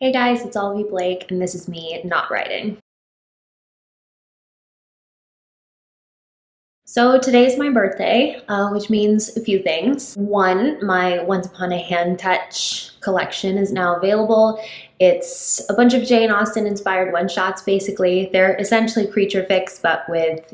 Hey guys, it's Olivie Blake, and this is me not writing. So today's my birthday, which means a few things. One, my Once Upon a Hand Touch collection is now available. It's a bunch of Jane Austen inspired one-shots, basically. They're essentially creature fix, but with,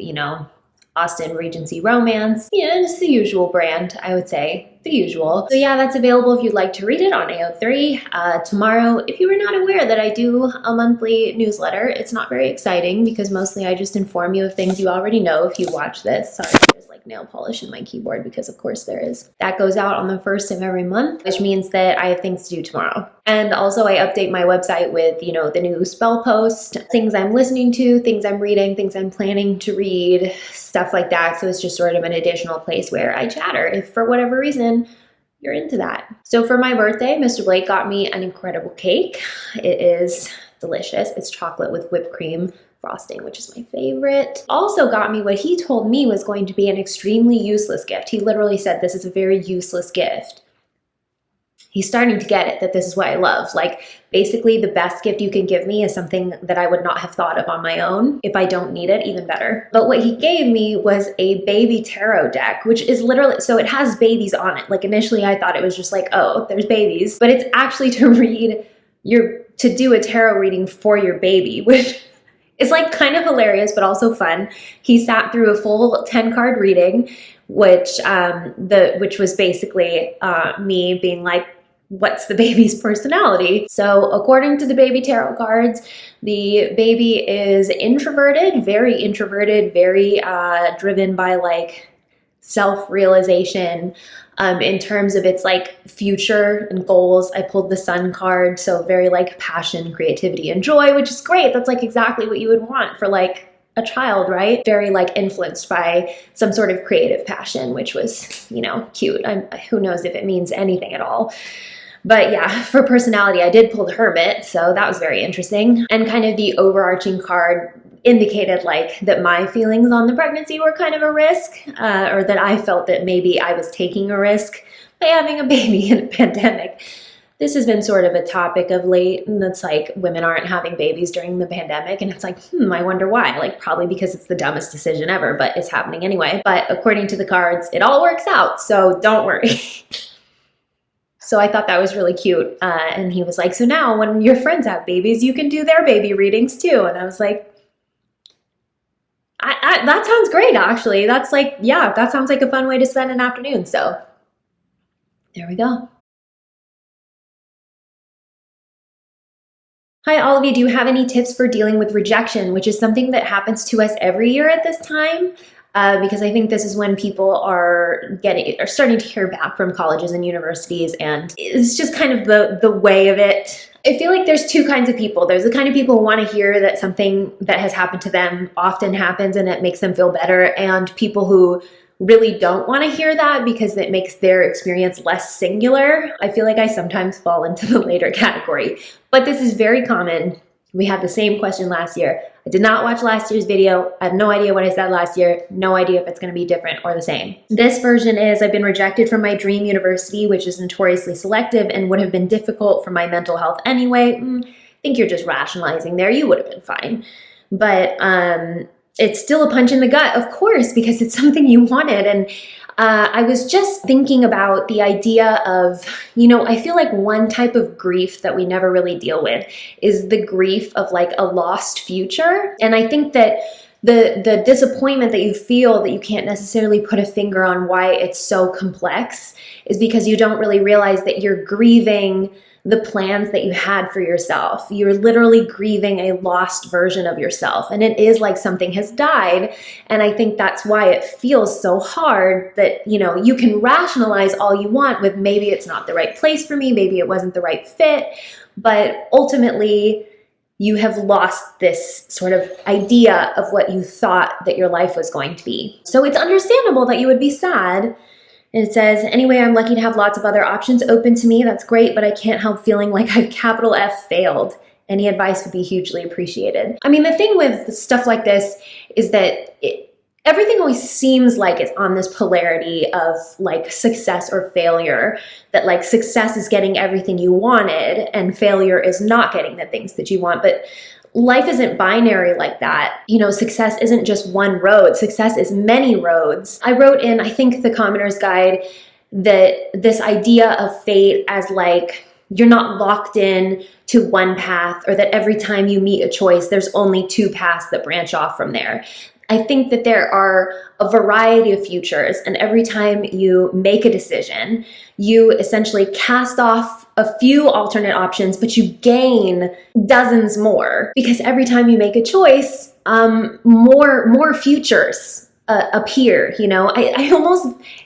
Austen Regency romance. Yeah, it's the usual brand, I would say. The usual. So yeah, that's available if you'd like to read it on AO3. Tomorrow, if you were not aware that I do a monthly newsletter, it's not very exciting because mostly I just inform you of things you already know if you watch this. Sorry, there's like nail polish in my keyboard because of course there is. That goes out on the 1st of every month, which means that I have things to do tomorrow. And also I update my website with, the new spell post, things I'm listening to, things I'm reading, things I'm planning to read, stuff like that. So it's just sort of an additional place where I chatter if for whatever reason you're into that. So for my birthday, Mr. Blake got me an incredible cake. It is delicious. It's chocolate with whipped cream frosting, which is my favorite. Also got me what he told me was going to be an extremely useless gift. He literally said this is a very useless gift. He's starting to get it, that this is what I love. Like, basically the best gift you can give me is something that I would not have thought of on my own. If I don't need it, even better. But what he gave me was a baby tarot deck, which is literally, so it has babies on it. Like initially I thought it was just like, oh, there's babies, but it's actually to do a tarot reading for your baby, which is like kind of hilarious, but also fun. He sat through a full 10-card reading, which was basically me being like, what's the baby's personality? So according to the baby tarot cards, the baby is introverted, very driven by like self-realization. In terms of its like future and goals, I pulled the Sun card, so very like passion, creativity, and joy, which is great. That's like exactly what you would want for like a child, right? Very like influenced by some sort of creative passion, which was, cute. Who knows if it means anything at all. But yeah, for personality, I did pull the Hermit, so that was very interesting. And kind of the overarching card indicated like that my feelings on the pregnancy were kind of a risk, or that I felt that maybe I was taking a risk by having a baby in a pandemic. This has been sort of a topic of late, and it's like women aren't having babies during the pandemic, and it's like, I wonder why. Like probably because it's the dumbest decision ever, but it's happening anyway. But according to the cards, it all works out, so don't worry. So I thought that was really cute. And he was like, so now when your friends have babies, you can do their baby readings too. And I was like, that sounds great, actually. That's like, yeah, that sounds like a fun way to spend an afternoon. So there we go. Hi, Olivie. Do you have any tips for dealing with rejection, which is something that happens to us every year at this time? Because I think this is when people are starting to hear back from colleges and universities, and it's just kind of the way of it. I feel like there's two kinds of people. There's the kind of people who want to hear that something that has happened to them often happens and it makes them feel better, and people who really don't want to hear that because it makes their experience less singular. I feel like I sometimes fall into the later category, but this is very common. We had the same question last year. I did not watch last year's video. I have no idea what I said last year. No idea if it's going to be different or the same. This version is, I've been rejected from my dream university, which is notoriously selective and would have been difficult for my mental health anyway. I think you're just rationalizing there. You would have been fine. But it's still a punch in the gut, of course, because it's something you wanted. And I was just thinking about the idea of, I feel like one type of grief that we never really deal with is the grief of like a lost future. And I think that the disappointment that you feel that you can't necessarily put a finger on why it's so complex is because you don't really realize that you're grieving the plans that you had for yourself. You're literally grieving a lost version of yourself. And it is like something has died. And I think that's why it feels so hard that, you can rationalize all you want with maybe it's not the right place for me, maybe it wasn't the right fit, but ultimately you have lost this sort of idea of what you thought that your life was going to be. So it's understandable that you would be sad. And it says, anyway, I'm lucky to have lots of other options open to me. That's great, but I can't help feeling like I've capital F failed. Any advice would be hugely appreciated. I mean, the thing with stuff like this is that everything always seems like it's on this polarity of like success or failure, that like success is getting everything you wanted and failure is not getting the things that you want. But life isn't binary like that. You know, success isn't just one road. Success is many roads. I wrote in, I think, the Commoner's Guide, that this idea of fate as like you're not locked in to one path, or that every time you meet a choice, there's only two paths that branch off from there. I think that there are a variety of futures, and every time you make a decision, you essentially cast off a few alternate options, but you gain dozens more, because every time you make a choice, more futures appear. You know,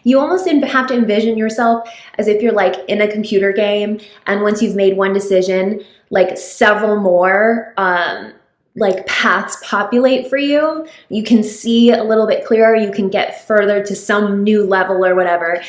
you almost have to envision yourself as if you're like in a computer game, and once you've made one decision, like several more like paths populate for you. You can see a little bit clearer, you can get further to some new level or whatever.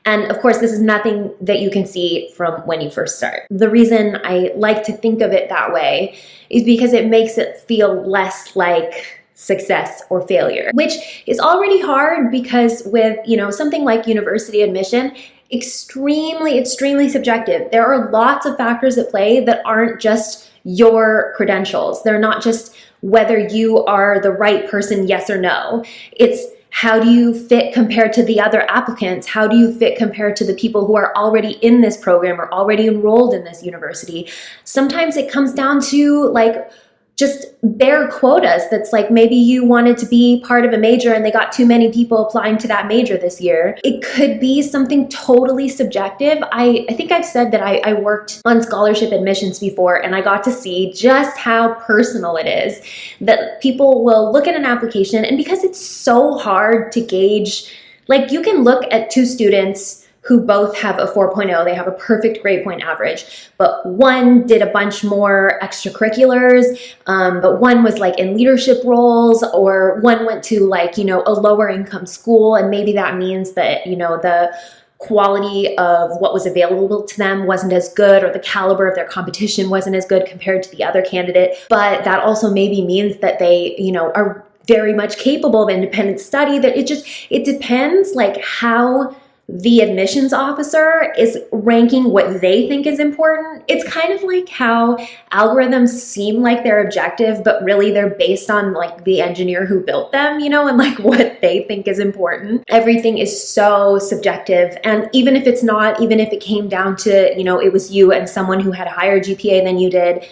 And of course, this is nothing that you can see from when you first start. The reason I like to think of it that way is because it makes it feel less like success or failure, which is already hard, because with, you know, something like university admission, extremely subjective. There are lots of factors at play that aren't just your credentials. They're not just whether you are the right person, yes or no. It's how do you fit compared to the other applicants? How do you fit compared to the people who are already in this program or already enrolled in this university? Sometimes it comes down to like just bare quotas. That's like, maybe you wanted to be part of a major and they got too many people applying to that major this year. It could be something totally subjective. I think I've said that I worked on scholarship admissions before, and I got to see just how personal it is, that people will look at an application, and because it's so hard to gauge, like you can look at two students who both have a 4.0, they have a perfect grade point average, but one did a bunch more extracurriculars, but one was like in leadership roles, or one went to like, you know, a lower income school, and maybe that means that, you know, the quality of what was available to them wasn't as good, or the caliber of their competition wasn't as good compared to the other candidate. But that also maybe means that they, you know, are very much capable of independent study. That it depends like how the admissions officer is ranking what they think is important. It's kind of like how algorithms seem like they're objective, but really they're based on like the engineer who built them, you know, and like what they think is important. Everything is so subjective. And even if it's not, even if it came down to, you know, it was you and someone who had a higher GPA than you did,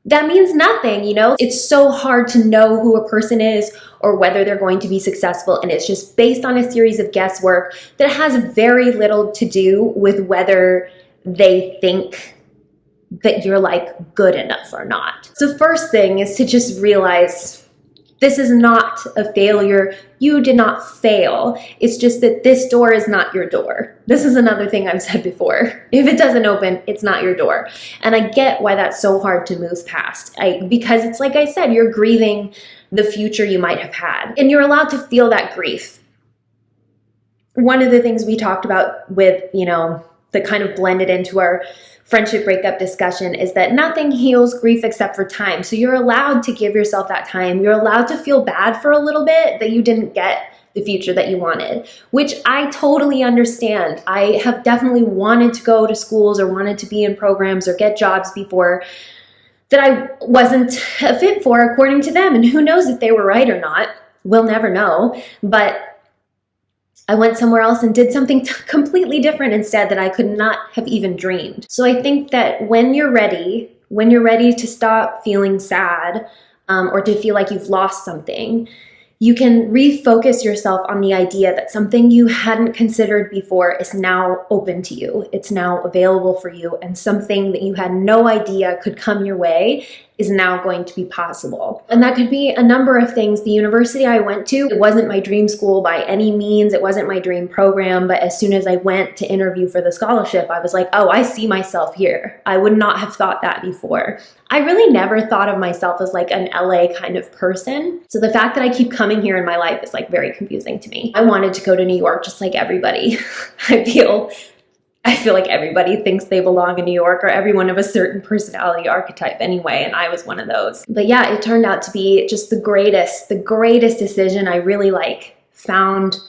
that means nothing, you know? It's so hard to know who a person is or whether they're going to be successful, and it's just based on a series of guesswork that has very little to do with whether they think that you're like good enough or not. So first thing is to just realize this is not a failure. You did not fail. It's just that this door is not your door. This is another thing I've said before. If it doesn't open, it's not your door. And I get why that's so hard to move past. Because it's like I said, you're grieving the future you might have had. And you're allowed to feel that grief. One of the things we talked about with, you know, that kind of blended into our friendship breakup discussion is that nothing heals grief except for time. So you're allowed to give yourself that time. You're allowed to feel bad for a little bit that you didn't get the future that you wanted, which I totally understand. I have definitely wanted to go to schools or wanted to be in programs or get jobs before that I wasn't a fit for according to them. And who knows if they were right or not? We'll never know. But I went somewhere else and did something completely different instead that I could not have even dreamed. So I think that when you're ready to stop feeling sad or to feel like you've lost something, you can refocus yourself on the idea that something you hadn't considered before is now open to you. It's now available for you, and something that you had no idea could come your way is now going to be possible. And that could be a number of things. The university I went to, it wasn't my dream school by any means. It wasn't my dream program, but as soon as I went to interview for the scholarship, I was like, oh, I see myself here. I would not have thought that before. I really never thought of myself as like an LA kind of person. So the fact that I keep coming here in my life is like very confusing to me. I wanted to go to New York just like everybody. I feel like everybody thinks they belong in New York, or everyone of a certain personality archetype anyway, and I was one of those. But yeah, it turned out to be just the greatest decision. I really like found,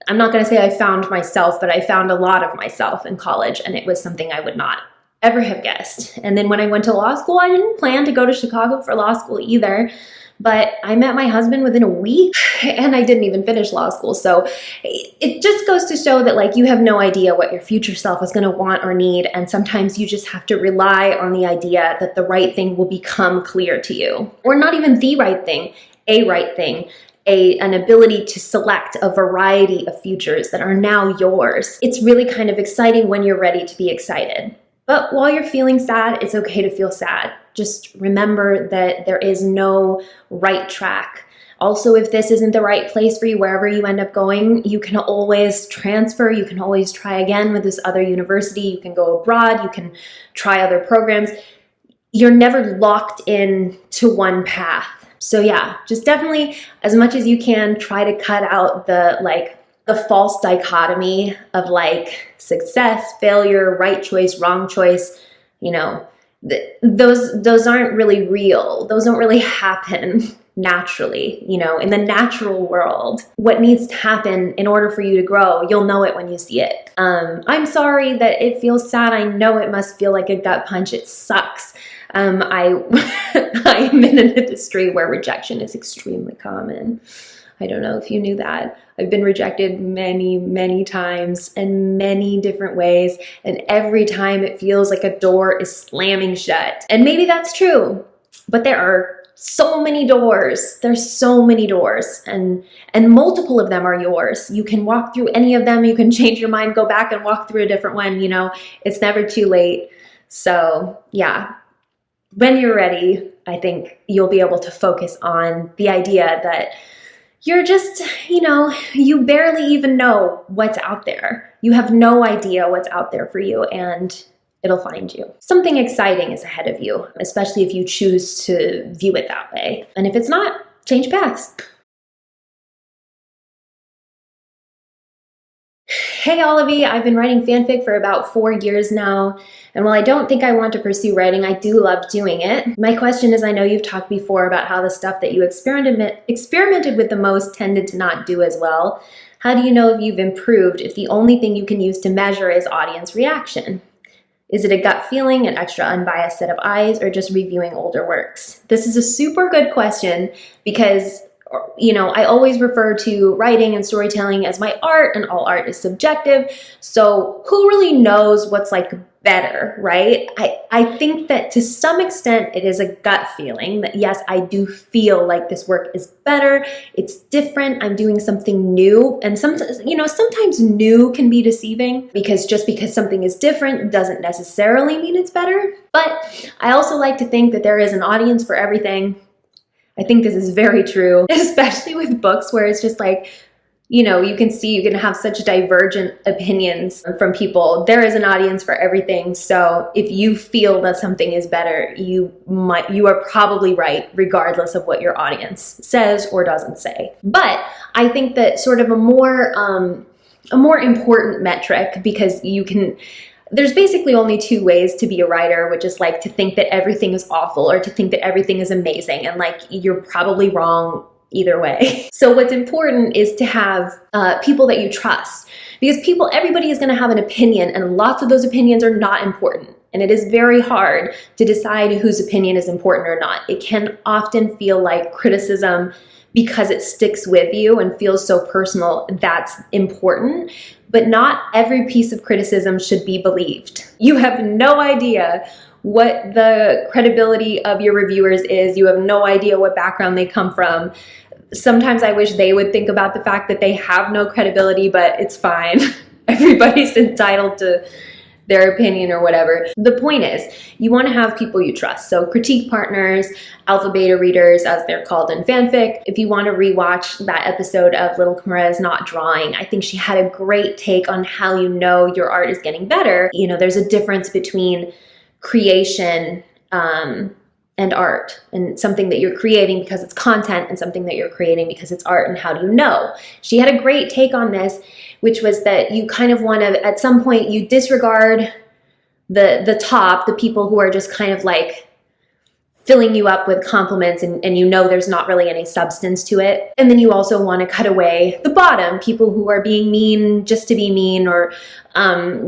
I'm not going to say I found myself, but I found a lot of myself in college, and it was something I would not ever have guessed. And then when I went to law school, I didn't plan to go to Chicago for law school either, but I met my husband within a week and I didn't even finish law school. So it just goes to show that like you have no idea what your future self is going to want or need. And sometimes you just have to rely on the idea that the right thing will become clear to you, or not even the right thing, a right thing. An ability to select a variety of futures that are now yours. It's really kind of exciting when you're ready to be excited. But while you're feeling sad, it's okay to feel sad. Just remember that there is no right track. Also, if this isn't the right place for you, wherever you end up going, you can always transfer. You can always try again with this other university. You can go abroad. You can try other programs. You're never locked in to one path. So yeah, just definitely as much as you can try to cut out the false dichotomy of like success, failure, right choice, wrong choice. You know, those aren't really real. Those don't really happen naturally, you know, in the natural world. What needs to happen in order for you to grow, you'll know it when you see it. I'm sorry that it feels sad. I know it must feel like a gut punch. It sucks. I'm in an industry where rejection is extremely common. I don't know if you knew that. I've been rejected many, many times in many different ways. And every time it feels like a door is slamming shut. And maybe that's true, but there are so many doors. There's so many doors, and multiple of them are yours. You can walk through any of them. You can change your mind, go back and walk through a different one. You know, it's never too late. So yeah. When you're ready, I think you'll be able to focus on the idea that you're just, you know, you barely even know what's out there. You have no idea what's out there for you, and it'll find you. Something exciting is ahead of you, especially if you choose to view it that way. And if it's not, change paths. Hey Olivie, I've been writing fanfic for about 4 years now, and while I don't think I want to pursue writing, I do love doing it. My question is, I know you've talked before about how the stuff that you experimented with the most tended to not do as well. How do you know if you've improved if the only thing you can use to measure is audience reaction? Is it a gut feeling, an extra unbiased set of eyes, or just reviewing older works? This is a super good question because, you know, I always refer to writing and storytelling as my art, and all art is subjective. So who really knows what's like better, right? I think that to some extent it is a gut feeling that yes, I do feel like this work is better. It's different. I'm doing something new. And sometimes, you know, sometimes new can be deceiving because just because something is different doesn't necessarily mean it's better. But I also like to think that there is an audience for everything. I think this is very true, especially with books where it's just like, you know, you can have such divergent opinions from people. There is an audience for everything. So if you feel that something is better, you are probably right, regardless of what your audience says or doesn't say. But I think that sort of a more important metric, because there's basically only two ways to be a writer, which is like to think that everything is awful or to think that everything is amazing. And like, you're probably wrong either way. So what's important is to have people that you trust, because everybody is going to have an opinion, and lots of those opinions are not important. And it is very hard to decide whose opinion is important or not. It can often feel like criticism because it sticks with you and feels so personal. That's important. But not every piece of criticism should be believed. You have no idea what the credibility of your reviewers is. You have no idea what background they come from. Sometimes I wish they would think about the fact that they have no credibility, but it's fine. Everybody's entitled to their opinion or whatever. The point is, you want to have people you trust. So critique partners, alpha beta readers, as they're called in fanfic. If you want to rewatch that episode of Little Kimura is Not Drawing, I think she had a great take on how you know your art is getting better. You know, there's a difference between creation and art, and something that you're creating because it's content and something that you're creating because it's art, and how do you know? She had a great take on this, which was that you kind of want to, at some point, you disregard the people who are just kind of like filling you up with compliments and you know there's not really any substance to it. And then you also want to cut away the bottom, people who are being mean just to be mean, or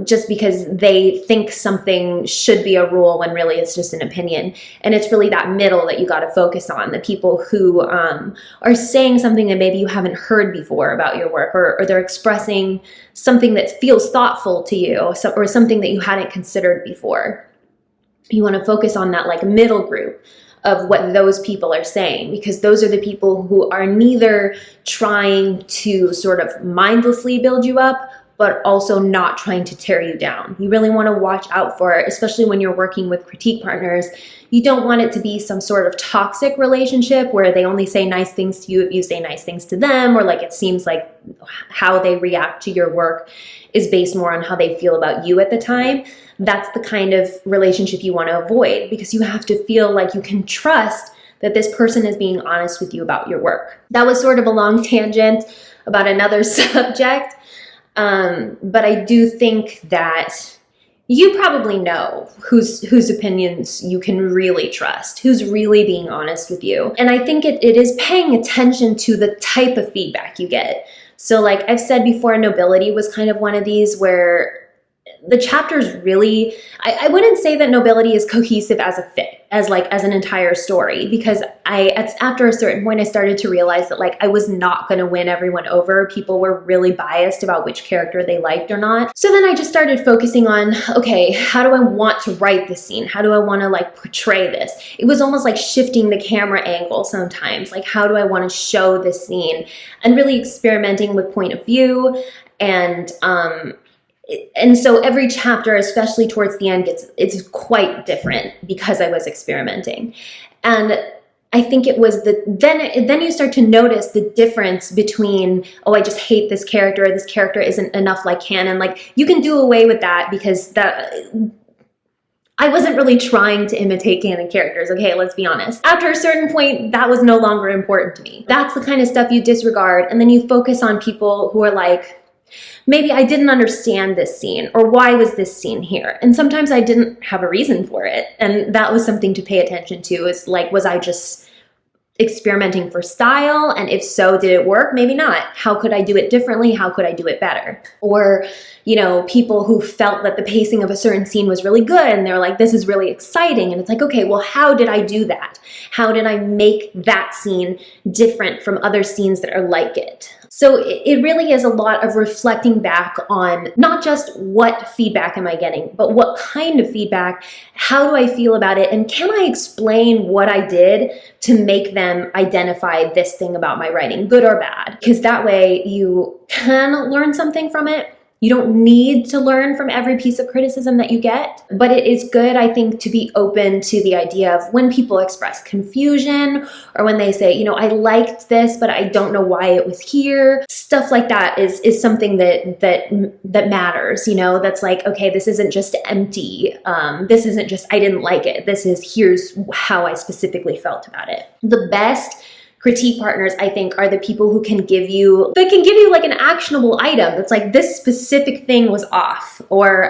just because they think something should be a rule when really it's just an opinion. And it's really that middle that you got to focus on, the people who are saying something that maybe you haven't heard before about your work, or they're expressing something that feels thoughtful to you, or something that you hadn't considered before. You want to focus on that like middle group of what those people are saying, because those are the people who are neither trying to sort of mindlessly build you up, but also not trying to tear you down. You really want to watch out for it, especially when you're working with critique partners. You don't want it to be some sort of toxic relationship where they only say nice things to you if you say nice things to them, or like it seems like how they react to your work is based more on how they feel about you at the time. That's the kind of relationship you want to avoid, because you have to feel like you can trust that this person is being honest with you about your work. That was sort of a long tangent about another subject. But I do think that you probably know whose opinions you can really trust, who's really being honest with you. And I think it is paying attention to the type of feedback you get. So like I've said before, Nobility was kind of one of these where the chapters really, I wouldn't say that Nobility is cohesive as a fit, as an entire story, because after a certain point I started to realize that like I was not going to win everyone over. People were really biased about which character they liked or not. So then I just started focusing on, okay, how do I want to write this scene? How do I want to like portray this? It was almost like shifting the camera angle sometimes. Like, how do I want to show this scene? And really experimenting with point of view. And so every chapter, especially towards the end, it's quite different because I was experimenting. And I think it was then you start to notice the difference between, oh, I just hate this character isn't enough like canon. Like, you can do away with that, because I wasn't really trying to imitate canon characters, okay, let's be honest. After a certain point, that was no longer important to me. That's the kind of stuff you disregard, and then you focus on people who are like, maybe I didn't understand this scene, or why was this scene here? And sometimes I didn't have a reason for it. And that was something to pay attention to, is like, was I just experimenting for style? And if so, did it work? Maybe not. How could I do it differently? How could I do it better? Or, people who felt that the pacing of a certain scene was really good and they're like, this is really exciting. And it's like, okay, well, how did I do that? How did I make that scene different from other scenes that are like it? So it really is a lot of reflecting back on not just what feedback am I getting, but what kind of feedback, how do I feel about it, and can I explain what I did to make them identify this thing about my writing, good or bad? Because that way you can learn something from it. You don't need to learn from every piece of criticism that you get, but it is good, I think, to be open to the idea of when people express confusion, or when they say, I liked this, but I don't know why it was here. Stuff like that is something that matters, that's like, okay, this isn't just empty. This isn't just, I didn't like it. This is, here's how I specifically felt about it. The best critique partners, I think, are the people who can give you like an actionable item that's like, this specific thing was off, or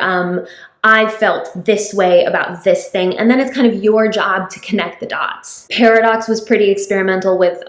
I felt this way about this thing. And then it's kind of your job to connect the dots. Paradox was pretty experimental with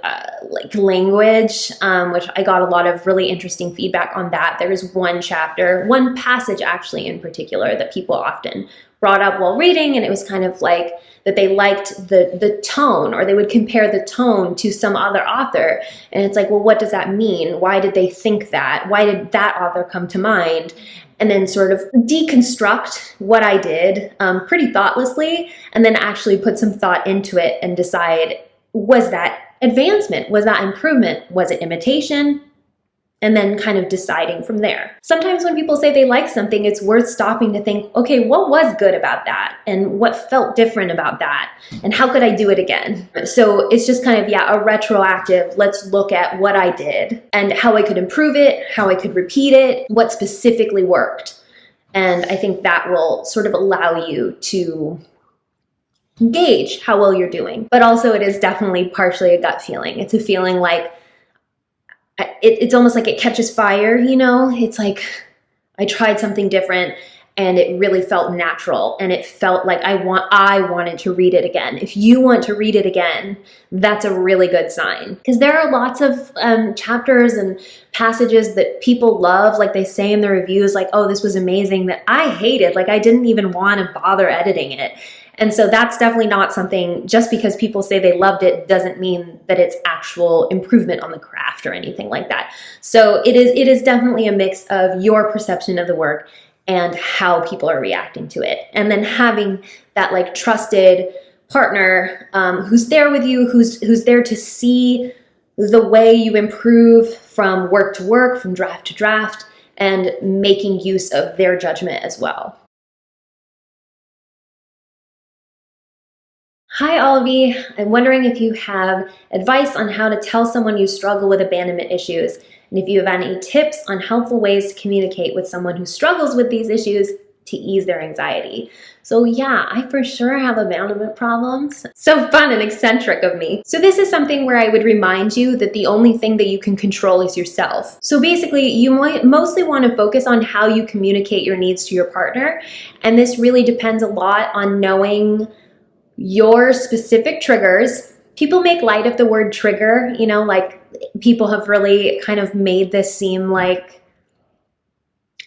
like language, which I got a lot of really interesting feedback on that. There was one passage actually in particular that people often brought up while reading, and it was kind of like that they liked the tone, or they would compare the tone to some other author. And it's like, well, what does that mean? Why did they think that? Why did that author come to mind? And then sort of deconstruct what I did pretty thoughtlessly, and then actually put some thought into it and decide, was that advancement? Was that improvement? Was it imitation? And then kind of deciding from there. Sometimes when people say they like something, it's worth stopping to think, okay, what was good about that? And what felt different about that? And how could I do it again? So it's just kind of, a retroactive, let's look at what I did and how I could improve it, how I could repeat it, what specifically worked. And I think that will sort of allow you to gauge how well you're doing. But also it is definitely partially a gut feeling. It's a feeling like, it's almost like it catches fire, It's like I tried something different and it really felt natural, and it felt like I wanted to read it again. If you want to read it again, that's a really good sign, because there are lots of chapters and passages that people love, like they say in the reviews, like, oh, this was amazing, that I hated, like I didn't even want to bother editing it. And so that's definitely not something, just because people say they loved it doesn't mean that it's actual improvement on the craft or anything like that. So it is definitely a mix of your perception of the work and how people are reacting to it. And then having that like trusted partner who's there with you, who's there to see the way you improve from work to work, from draft to draft, and making use of their judgment as well. Hi, Olivie. I'm wondering if you have advice on how to tell someone you struggle with abandonment issues, and if you have any tips on helpful ways to communicate with someone who struggles with these issues to ease their anxiety. So yeah, I for sure have abandonment problems. So fun and eccentric of me. So this is something where I would remind you that the only thing that you can control is yourself. So basically, you might mostly want to focus on how you communicate your needs to your partner, and this really depends a lot on knowing your specific triggers. People make light of the word trigger, you know, like people have really kind of made this seem like,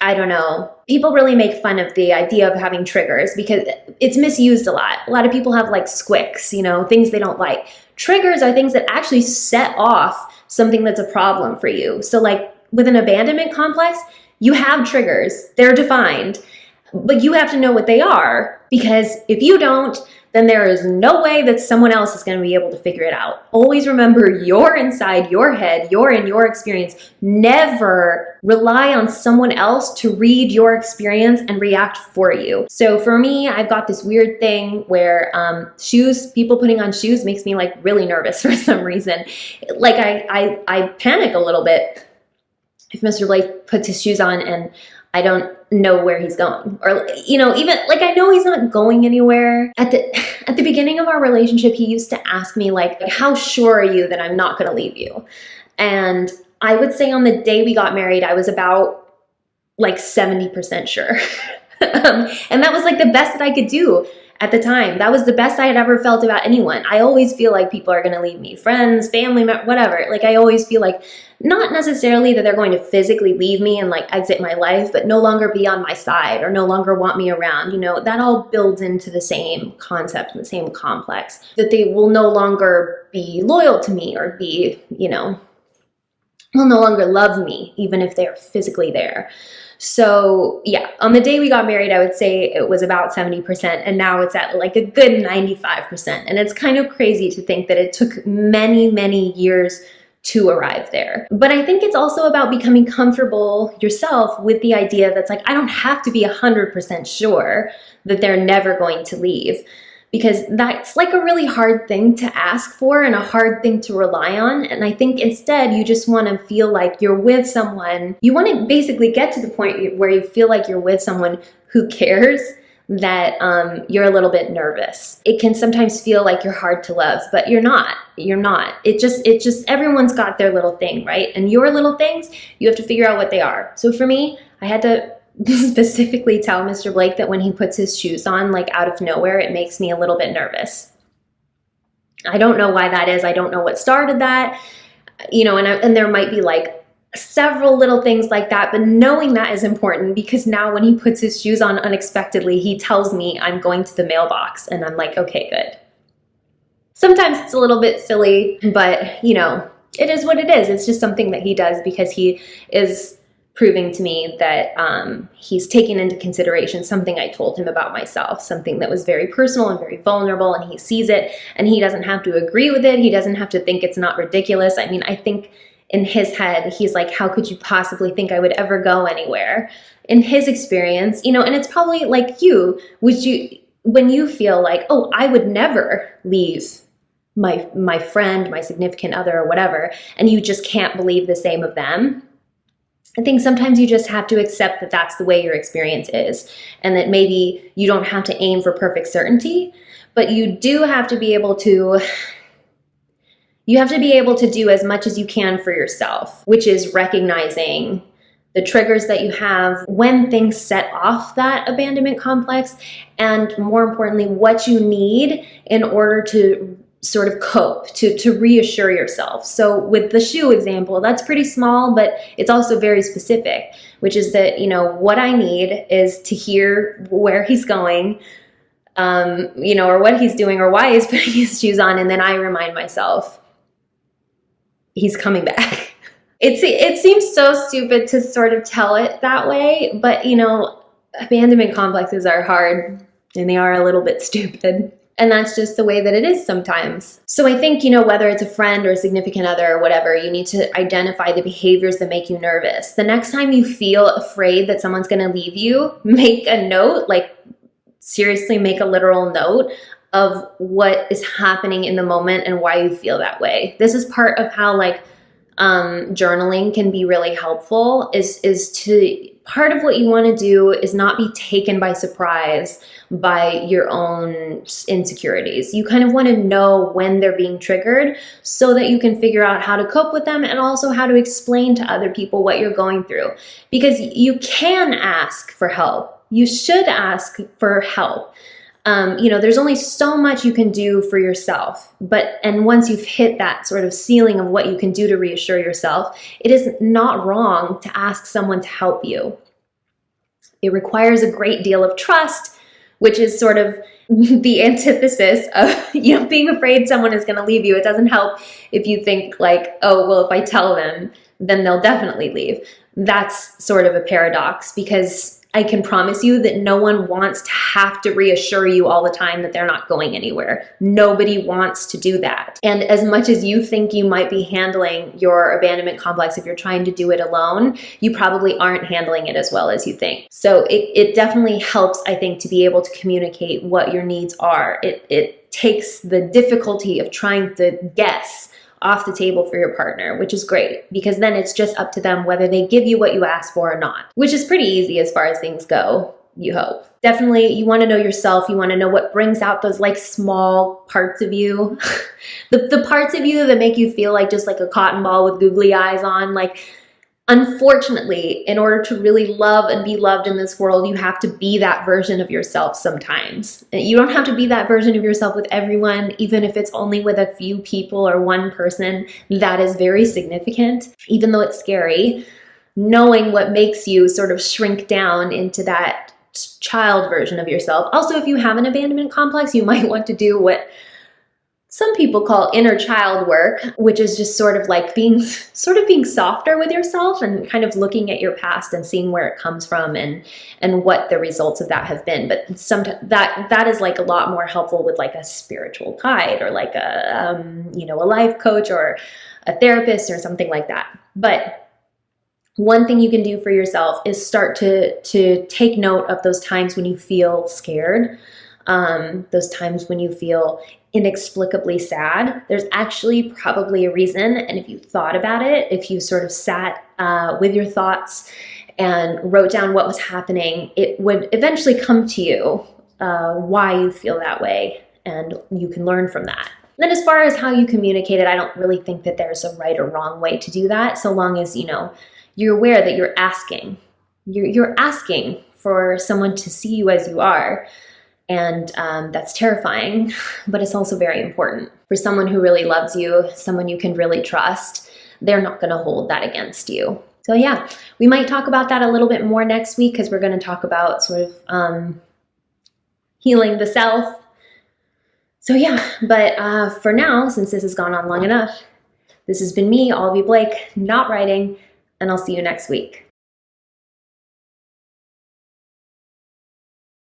I don't know, people really make fun of the idea of having triggers because it's misused a lot. A lot of people have like squicks, you know, things they don't like. Triggers are things that actually set off something that's a problem for you. So like with an abandonment complex, you have triggers, they're defined, but you have to know what they are, because if you don't, then there is no way that someone else is going to be able to figure it out. Always remember, you're inside your head, you're in your experience. Never rely on someone else to read your experience and react for you. So for me, I've got this weird thing where people putting on shoes makes me like really nervous for some reason. Like I panic a little bit if Mr. Blake puts his shoes on and I don't know where he's going, or, you know, even like I know he's not going anywhere. At the beginning of our relationship, he used to ask me like, how sure are you that I'm not going to leave you? And I would say on the day we got married, I was about like 70% sure. And that was like the best that I could do at the time. That was the best I had ever felt about anyone. I always feel like people are going to leave me, friends, family, whatever. Like I always feel like, not necessarily that they're going to physically leave me and like exit my life, but no longer be on my side or no longer want me around. You know, that all builds into the same concept and the same complex, that they will no longer be loyal to me or be, you know, will no longer love me, even if they're physically there. So yeah, on the day we got married, I would say it was about 70%, and now it's at like a good 95%. And it's kind of crazy to think that it took many, many years to arrive there. But I think it's also about becoming comfortable yourself with the idea that's like, I don't have to be 100% sure that they're never going to leave, because that's like a really hard thing to ask for and a hard thing to rely on. And I think instead you just want to feel like you're with someone. You want to basically get to the point where you feel like you're with someone who cares, that you're a little bit nervous. It can sometimes feel like you're hard to love, but you're not. You're not. It just everyone's got their little thing, right? And your little things, you have to figure out what they are. So for me, I had to specifically tell Mr. Blake that when he puts his shoes on, like out of nowhere, it makes me a little bit nervous. I don't know why that is. I don't know what started that, you know, and there might be like several little things like that, but knowing that is important, because now when he puts his shoes on unexpectedly, he tells me I'm going to the mailbox, and I'm like, okay, good. Sometimes it's a little bit silly, but you know, it is what it is. It's just something that he does because he is proving to me that he's taken into consideration something I told him about myself, something that was very personal and very vulnerable, and he sees it, and he doesn't have to agree with it. He doesn't have to think it's not ridiculous. I mean, I think in his head, he's like, how could you possibly think I would ever go anywhere? In his experience, you know, and it's probably like you, when you feel like, oh, I would never leave my friend, my significant other, or whatever, and you just can't believe the same of them. I think sometimes you just have to accept that that's the way your experience is, and that maybe you don't have to aim for perfect certainty, but you do have to be able to do as much as you can for yourself, which is recognizing the triggers that you have when things set off that abandonment complex, and more importantly, what you need in order to sort of cope, to reassure yourself. So with the shoe example, that's pretty small, but it's also very specific, which is that, you know, what I need is to hear where he's going, you know, or what he's doing or why he's putting his shoes on. And then I remind myself, he's coming back. It seems so stupid to sort of tell it that way, but, you know, abandonment complexes are hard and they are a little bit stupid. And that's just the way that it is sometimes. So I think, you know, whether it's a friend or a significant other or whatever, you need to identify the behaviors that make you nervous. The next time you feel afraid that someone's going to leave you, make a note, like seriously make a literal note of what is happening in the moment and why you feel that way. This is part of how like journaling can be really helpful, is to, part of what you want to do is not be taken by surprise by your own insecurities. You kind of want to know when they're being triggered so that you can figure out how to cope with them and also how to explain to other people what you're going through. Because you can ask for help. You should ask for help. You know, there's only so much you can do for yourself, and once you've hit that sort of ceiling of what you can do to reassure yourself, it is not wrong to ask someone to help you. It requires a great deal of trust, which is sort of the antithesis of, you know, being afraid someone is going to leave you. It doesn't help if you think like, oh, well, if I tell them, then they'll definitely leave. That's sort of a paradox, because I can promise you that no one wants to have to reassure you all the time that they're not going anywhere. Nobody wants to do that. And as much as you think you might be handling your abandonment complex, if you're trying to do it alone, you probably aren't handling it as well as you think. So it definitely helps, I think, to be able to communicate what your needs are. It takes the difficulty of trying to guess off the table for your partner, which is great, because then it's just up to them whether they give you what you ask for or not, which is pretty easy as far as things go, you hope. Definitely, you want to know yourself. You want to know what brings out those like small parts of you, the parts of you that make you feel like just like a cotton ball with googly eyes on. Like, unfortunately, in order to really love and be loved in this world, you have to be that version of yourself sometimes. You don't have to be that version of yourself with everyone, even if it's only with a few people or one person. That is very significant, even though it's scary. Knowing what makes you sort of shrink down into that child version of yourself. Also, if you have an abandonment complex, you might want to do what some people call inner child work, which is just sort of like being softer with yourself and kind of looking at your past and seeing where it comes from and what the results of that have been. But sometimes that is like a lot more helpful with like a spiritual guide or like a life coach or a therapist or something like that. But one thing you can do for yourself is start to take note of those times when you feel scared, those times when you feel inexplicably sad. There's actually probably a reason, and if you thought about it, if you sort of sat with your thoughts and wrote down what was happening, it would eventually come to you why you feel that way, and you can learn from that. Then as far as how you communicate it, I don't really think that there's a right or wrong way to do that, so long as, you know, you're aware that you're asking. You're asking for someone to see you as you are. And that's terrifying, but it's also very important. For someone who really loves you, someone you can really trust, they're not going to hold that against you. So yeah, we might talk about that a little bit more next week, because we're going to talk about sort of healing the self. So yeah, but for now, since this has gone on long enough, this has been me, Olivie Blake, not writing, and I'll see you next week.